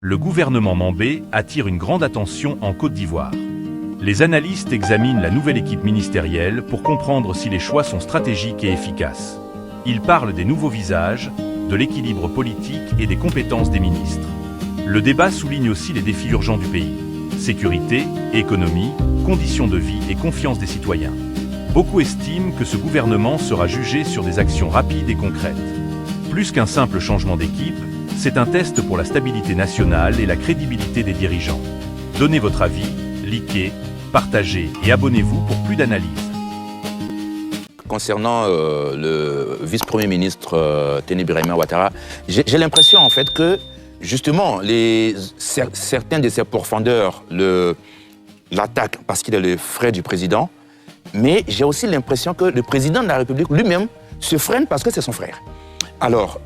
Le gouvernement Mambé attire une grande attention en Côte d'Ivoire. Les analystes examinent la nouvelle équipe ministérielle pour comprendre si les choix sont stratégiques et efficaces. Ils parlent des nouveaux visages, de l'équilibre politique et des compétences des ministres. Le débat souligne aussi les défis urgents du pays. Sécurité, économie, conditions de vie et confiance des citoyens. Beaucoup estiment que ce gouvernement sera jugé sur des actions rapides et concrètes. Plus qu'un simple changement d'équipe, c'est un test pour la stabilité nationale et la crédibilité des dirigeants. Donnez votre avis, likez, partagez et abonnez-vous pour plus d'analyses. Concernant le vice-premier ministre Teni Braima Ouattara, j'ai l'impression en fait que justement certains de ses pourfendeurs l'attaquent parce qu'il est le frère du président, mais j'ai aussi l'impression que le président de la République lui-même se freine parce que c'est son frère. Alors,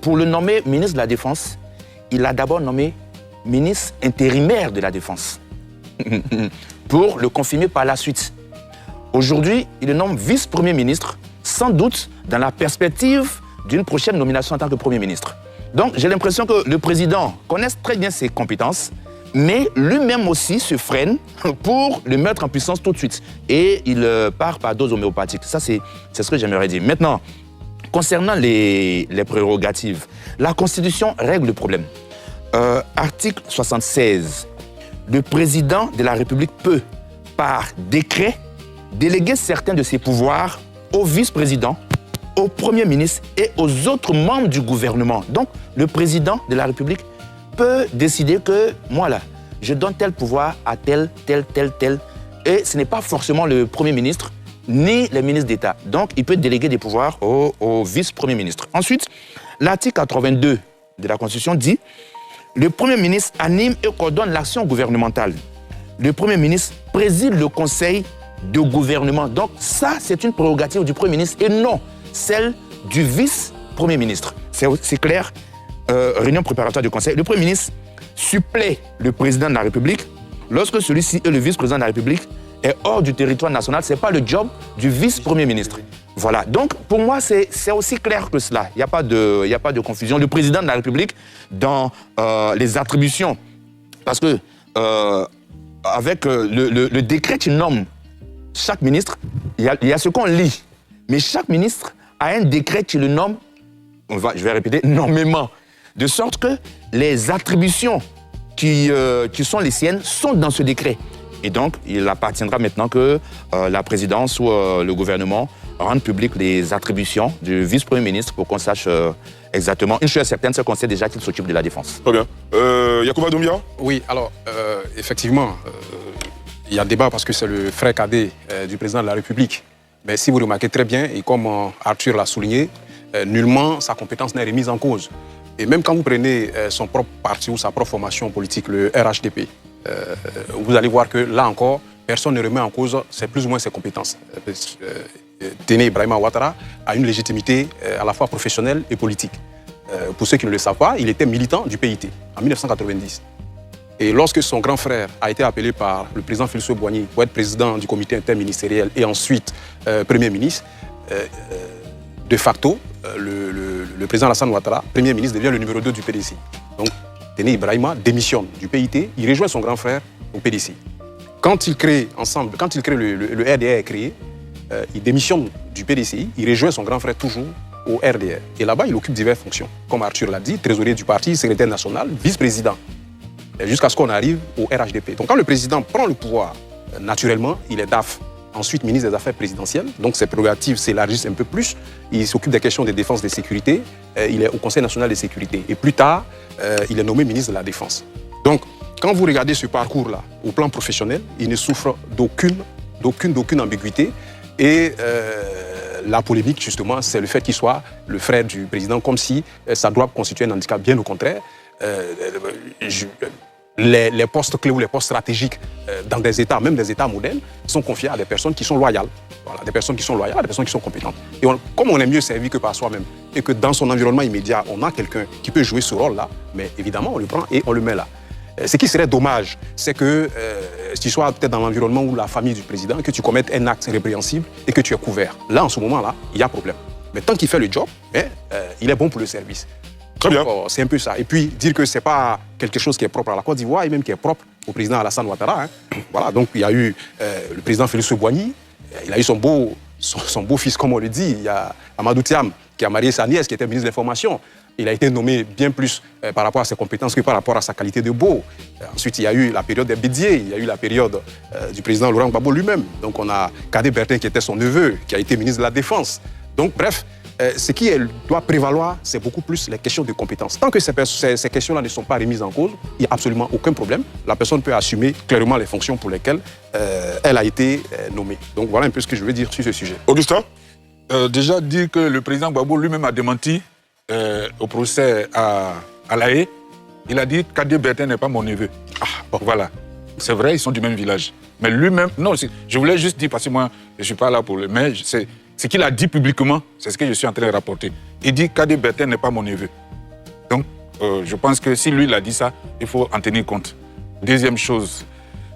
pour le nommer ministre de la Défense, il l'a d'abord nommé ministre intérimaire de la Défense, pour le confirmer par la suite. Aujourd'hui, il le nomme vice-premier ministre, sans doute dans la perspective d'une prochaine nomination en tant que premier ministre. Donc, j'ai l'impression que le président connaît très bien ses compétences, mais lui-même aussi se freine pour le mettre en puissance tout de suite. Et il part par dose homéopathique. Ça, c'est ce que j'aimerais dire. Maintenant, concernant les prérogatives, la Constitution règle le problème. Article 76, le président de la République peut, par décret, déléguer certains de ses pouvoirs au vice-président, au premier ministre et aux autres membres du gouvernement. Donc, le président de la République peut décider que, moi là, je donne tel pouvoir à tel. Et ce n'est pas forcément le premier ministre, ni les ministres d'État. Donc, il peut déléguer des pouvoirs au vice-premier ministre. Ensuite, l'article 82 de la Constitution dit « Le Premier ministre anime et coordonne l'action gouvernementale. Le Premier ministre préside le Conseil de gouvernement. » Donc, ça, c'est une prérogative du Premier ministre et non celle du vice-premier ministre. C'est clair, réunion préparatoire du Conseil. Le Premier ministre supplée le président de la République lorsque celui-ci est le vice-président de la République est hors du territoire national, ce n'est pas le job du vice-premier ministre. Voilà, donc pour moi, c'est aussi clair que cela. Il n'y a pas de confusion. Le président de la République, dans les attributions, parce que avec le décret qui nomme chaque ministre, il y a ce qu'on lit. Mais chaque ministre a un décret qui le nomme, je vais répéter, nommément. De sorte que les attributions qui sont les siennes sont dans ce décret. Et donc, il appartiendra maintenant que la présidence ou le gouvernement rendent publiques les attributions du vice-premier ministre pour qu'on sache exactement. Une chose est certaine, c'est qu'on sait déjà qu'il s'occupe de la défense. Très bien. Yacouba Doumbia ? Oui, alors, effectivement, il y a débat parce que c'est le frère cadet du président de la République. Mais si vous remarquez très bien, et comme Arthur l'a souligné, nullement sa compétence n'est remise en cause. Et même quand vous prenez son propre parti ou sa propre formation politique, le RHDP, vous allez voir que là encore, personne ne remet en cause, c'est plus ou moins ses compétences. Teni Braima Ouattara a une légitimité à la fois professionnelle et politique. Pour ceux qui ne le savent pas, il était militant du PIT en 1990. Et lorsque son grand frère a été appelé par le président Félix Houphouët-Boigny pour être président du comité interministériel et ensuite Premier ministre, de facto, le président Alassane Ouattara, Premier ministre, devient le numéro 2 du PDC. Donc, Teni Braima démissionne du PIT, il rejoint son grand frère au PDC. Quand ils créent ensemble, le RDR est créé, il démissionne du PDCI, il rejoint son grand frère toujours au RDR. Et là-bas, il occupe diverses fonctions. Comme Arthur l'a dit, trésorier du parti, secrétaire national, vice-président. Jusqu'à ce qu'on arrive au RHDP. Donc quand le président prend le pouvoir, naturellement, il est DAF, ensuite ministre des Affaires présidentielles, donc ses prérogatives s'élargissent un peu plus, il s'occupe des questions de défense et de sécurité, il est au Conseil national de sécurité, et plus tard, il est nommé ministre de la Défense. Donc, quand vous regardez ce parcours-là, au plan professionnel, il ne souffre d'aucune ambiguïté, et la polémique, justement, c'est le fait qu'il soit le frère du président, comme si ça doit constituer un handicap, bien au contraire. Les postes clés ou les postes stratégiques dans des États, même des États modernes, sont confiés à des personnes qui sont loyales. Voilà, des personnes qui sont loyales, des personnes qui sont compétentes. Et comme on est mieux servi que par soi-même, et que dans son environnement immédiat, on a quelqu'un qui peut jouer ce rôle-là, mais évidemment, on le prend et on le met là. Ce qui serait dommage, c'est que tu sois peut-être dans l'environnement ou la famille du président, que tu commettes un acte répréhensible et que tu es couvert. Là, en ce moment-là, il y a problème. Mais tant qu'il fait le job, il est bon pour le service. Très bien. C'est un peu ça. Et puis, dire que ce n'est pas quelque chose qui est propre à la Côte d'Ivoire et même qui est propre au président Alassane Ouattara. Voilà, donc il y a eu le président Félix Houphouët-Boigny, il a eu son beau-fils, comme on le dit. Il y a Amadou Thiam, qui a marié sa nièce, qui était ministre de l'Information. Il a été nommé bien plus par rapport à ses compétences que par rapport à sa qualité de beau. Ensuite, il y a eu la période des Bédier, il y a eu la période du président Laurent Gbagbo lui-même. Donc on a Kadé Bertin qui était son neveu, qui a été ministre de la Défense. Donc bref, ce qui doit prévaloir, c'est beaucoup plus les questions de compétences. Tant que ces questions-là ne sont pas remises en cause, il n'y a absolument aucun problème. La personne peut assumer clairement les fonctions pour lesquelles elle a été nommée. Donc voilà un peu ce que je veux dire sur ce sujet. Augustin? Déjà dire que le président Gbagbo lui-même a démenti au procès à La Haye. Il a dit Kadé Bertin n'est pas mon neveu. Bon, voilà. C'est vrai, ils sont du même village. Mais lui-même, non, je voulais juste dire, parce que moi, je ne suis pas là pour le... Mais ce qu'il a dit publiquement, c'est ce que je suis en train de rapporter. Il dit Kadé Bertin n'est pas mon neveu. Donc, je pense que si lui, il a dit ça, il faut en tenir compte. Deuxième chose,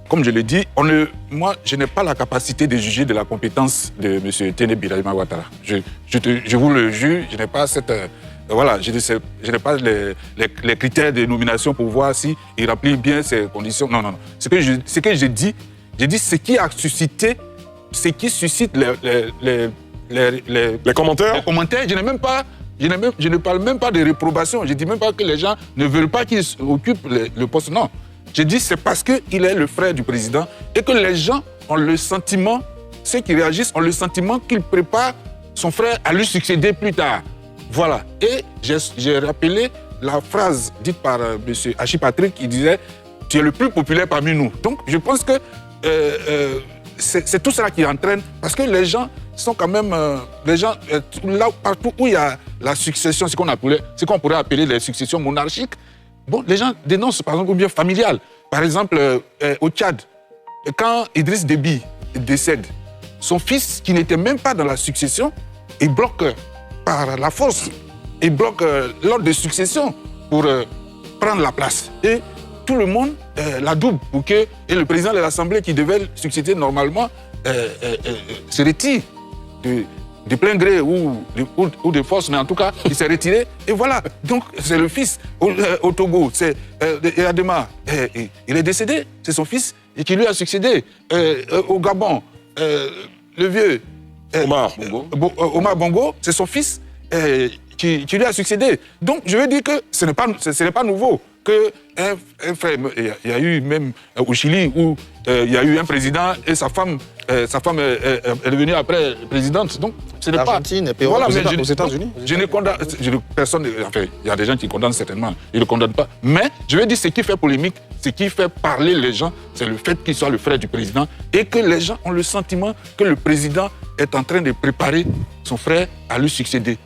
comme je l'ai dit, moi, je n'ai pas la capacité de juger de la compétence de M. Téné-Birahima Ouattara. Je vous le jure, je n'ai pas cette... voilà, je n'ai pas les critères de nomination pour voir s'il remplit bien ces conditions. Non. Ce que j'ai dit, ce qui a suscité, ce qui suscite les commentaires. Les commentaires, je ne parle même pas de réprobation. Je ne dis même pas que les gens ne veulent pas qu'il occupe le poste. Non. Je dis c'est parce qu'il est le frère du président et que les gens ont le sentiment, ceux qui réagissent ont le sentiment qu'il prépare son frère à lui succéder plus tard. Voilà. Et j'ai rappelé la phrase dite par M. Hachi Patrick qui disait « Tu es le plus populaire parmi nous ». Donc, je pense que c'est tout cela qui entraîne, parce que les gens sont quand même... là, partout où il y a la succession, ce qu'on pourrait appeler les successions monarchiques, bon, les gens dénoncent, par exemple, ou bien familiales. Par exemple, au Tchad, quand Idriss Déby décède, son fils, qui n'était même pas dans la succession, il bloque par la force, il bloque l'ordre de succession pour prendre la place. Et tout le monde la double pour que et le président de l'Assemblée qui devait succéder normalement se retire de plein gré ou de force, mais en tout cas, il s'est retiré. Et voilà, donc c'est le fils. Au Togo, c'est Adema, il est décédé, c'est son fils qui lui a succédé. Au Gabon, le vieux Omar Bongo, c'est son fils qui lui a succédé. Donc je veux dire que ce n'est pas nouveau que un frère, il y a eu même au Chili où il y a eu un président et sa femme est devenue après présidente. Donc ce n'est pas... L'Argentine et voilà, aux États-Unis. Je ne condamne... personne... Enfin, il y a des gens qui condamnent certainement. Ils ne condamnent pas. Mais je veux dire, ce qui fait polémique, ce qui fait parler les gens, c'est le fait qu'il soit le frère du président et que les gens ont le sentiment que le président est en train de préparer son frère à lui succéder.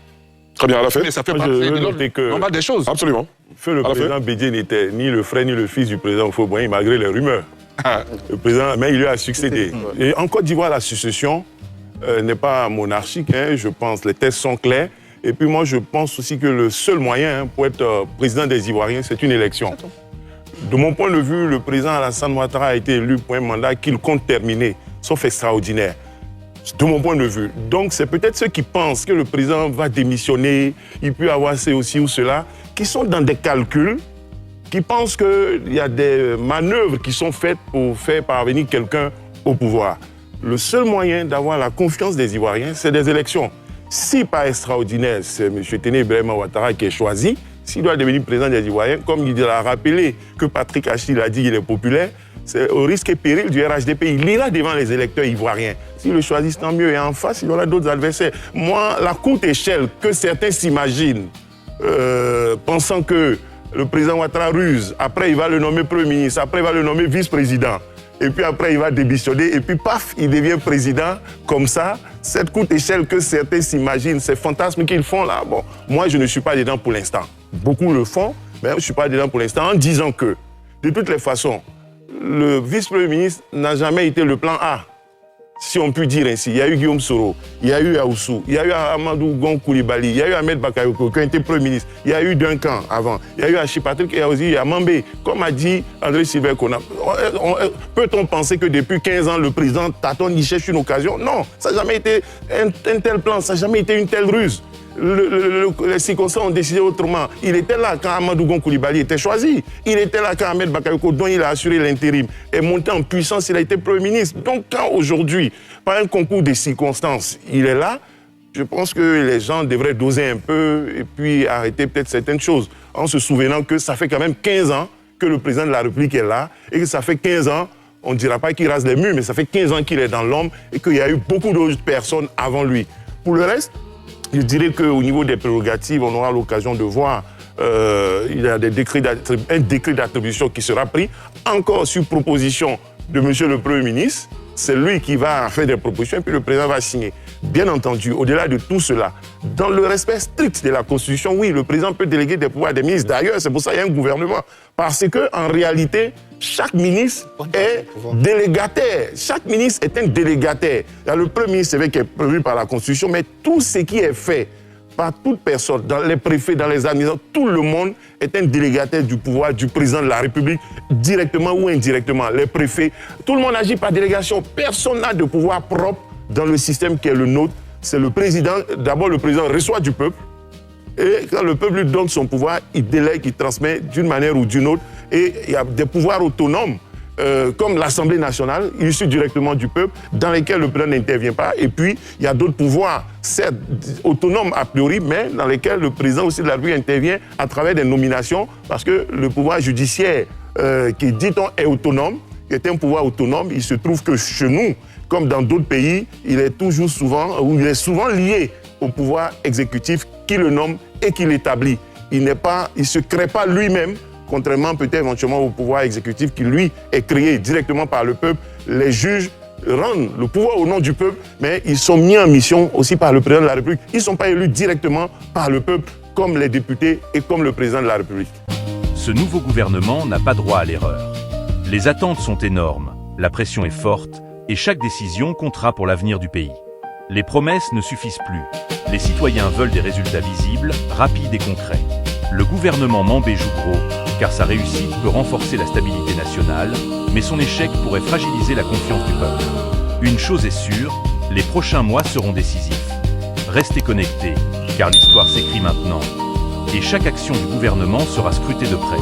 Très bien, à la fin. Mais ça fait partie de normal des choses. Absolument. Le président Bédier n'était ni le frère ni le fils du président Houphouët-Boigny, malgré les rumeurs. Le président, mais il lui a succédé. Et en Côte d'Ivoire, la succession n'est pas monarchique, hein, je pense. Les tests sont clairs. Et puis moi, je pense aussi que le seul moyen pour être président des Ivoiriens, c'est une élection. De mon point de vue, le président Alassane Ouattara a été élu pour un mandat qu'il compte terminer, sauf extraordinaire. De mon point de vue. Donc, c'est peut-être ceux qui pensent que le président va démissionner, il peut avoir ceci ou cela, qui sont dans des calculs, qui pensent qu'il y a des manœuvres qui sont faites pour faire parvenir quelqu'un au pouvoir. Le seul moyen d'avoir la confiance des Ivoiriens, c'est des élections. Si par extraordinaire, c'est M. Téné-Birahima Ouattara qui est choisi, s'il doit devenir président des Ivoiriens, comme il a rappelé que Patrick Hachi a dit qu'il est populaire, c'est au risque et péril du RHDP. Il ira devant les électeurs ivoiriens. S'ils le choisissent, tant mieux. Et en face, il y aura d'autres adversaires. Moi, la courte échelle que certains s'imaginent, pensant que le président Ouattara ruse, après il va le nommer Premier ministre, après il va le nommer vice-président, et puis après il va démissionner, et puis paf, il devient président comme ça. Cette courte échelle que certains s'imaginent, ces fantasmes qu'ils font là, bon, moi je ne suis pas dedans pour l'instant. Beaucoup le font, mais je ne suis pas dedans pour l'instant en disant que, de toutes les façons, le vice-premier ministre n'a jamais été le plan A, si on peut dire ainsi. Il y a eu Guillaume Soro, il y a eu Aoussou, il y a eu Amadou Gon Koulibaly, il y a eu Ahmed Bakayoko qui a été premier ministre, il y a eu Duncan avant, il y a eu Hachi Patrick et il y a Mambé. Comme a dit André Sylvain Kona, peut-on penser que depuis 15 ans, le président tâtonne, il cherche une occasion? Non, ça n'a jamais été un tel plan, ça n'a jamais été une telle ruse. les circonstances ont décidé autrement. Il était là quand Amadou Gon Coulibaly était choisi. Il était là quand Ahmed Bakayoko, dont il a assuré l'intérim, est monté en puissance, il a été Premier ministre. Donc quand aujourd'hui, par un concours de circonstances, il est là, je pense que les gens devraient doser un peu et puis arrêter peut-être certaines choses, en se souvenant que ça fait quand même 15 ans que le président de la République est là et que ça fait 15 ans, on ne dira pas qu'il rase les murs, mais ça fait 15 ans qu'il est dans l'ombre et qu'il y a eu beaucoup d'autres personnes avant lui. Pour le reste, je dirais qu'au niveau des prérogatives, on aura l'occasion de voir, il y a un décret d'attribution qui sera pris, encore sur proposition de M. le Premier ministre. C'est lui qui va faire des propositions et puis le président va signer. Bien entendu, au-delà de tout cela, dans le respect strict de la Constitution, oui, le président peut déléguer des pouvoirs à des ministres. D'ailleurs, c'est pour ça qu'il y a un gouvernement. Parce qu'en réalité, chaque ministre est délégataire. Chaque ministre est un délégataire. Il y a le Premier ministre, c'est vrai, qui est prévu par la Constitution, mais tout ce qui est fait par toute personne, dans les préfets, dans les administrations, tout le monde est un délégataire du pouvoir du président de la République, directement ou indirectement. Les préfets, tout le monde agit par délégation. Personne n'a de pouvoir propre dans le système qui est le nôtre. C'est le président. D'abord, le président reçoit du peuple. Et quand le peuple lui donne son pouvoir, il délègue, il transmet d'une manière ou d'une autre. Et il y a des pouvoirs autonomes, comme l'Assemblée nationale, issus directement du peuple, dans lesquels le président n'intervient pas. Et puis, il y a d'autres pouvoirs, certes autonomes a priori, mais dans lesquels le président aussi de la République intervient à travers des nominations, parce que le pouvoir judiciaire, qui dit-on est autonome, qui est un pouvoir autonome, il se trouve que chez nous, comme dans d'autres pays, il est toujours souvent, ou il est souvent lié au pouvoir exécutif qui le nomme et qui l'établit. Il ne se crée pas lui-même, contrairement peut-être éventuellement au pouvoir exécutif qui, lui, est créé directement par le peuple. Les juges rendent le pouvoir au nom du peuple, mais ils sont mis en mission aussi par le président de la République. Ils ne sont pas élus directement par le peuple, comme les députés et comme le président de la République. Ce nouveau gouvernement n'a pas droit à l'erreur. Les attentes sont énormes, la pression est forte, et chaque décision comptera pour l'avenir du pays. Les promesses ne suffisent plus. Les citoyens veulent des résultats visibles, rapides et concrets. Le gouvernement Mambé joue gros, car sa réussite peut renforcer la stabilité nationale, mais son échec pourrait fragiliser la confiance du peuple. Une chose est sûre, les prochains mois seront décisifs. Restez connectés, car l'histoire s'écrit maintenant. Et chaque action du gouvernement sera scrutée de près.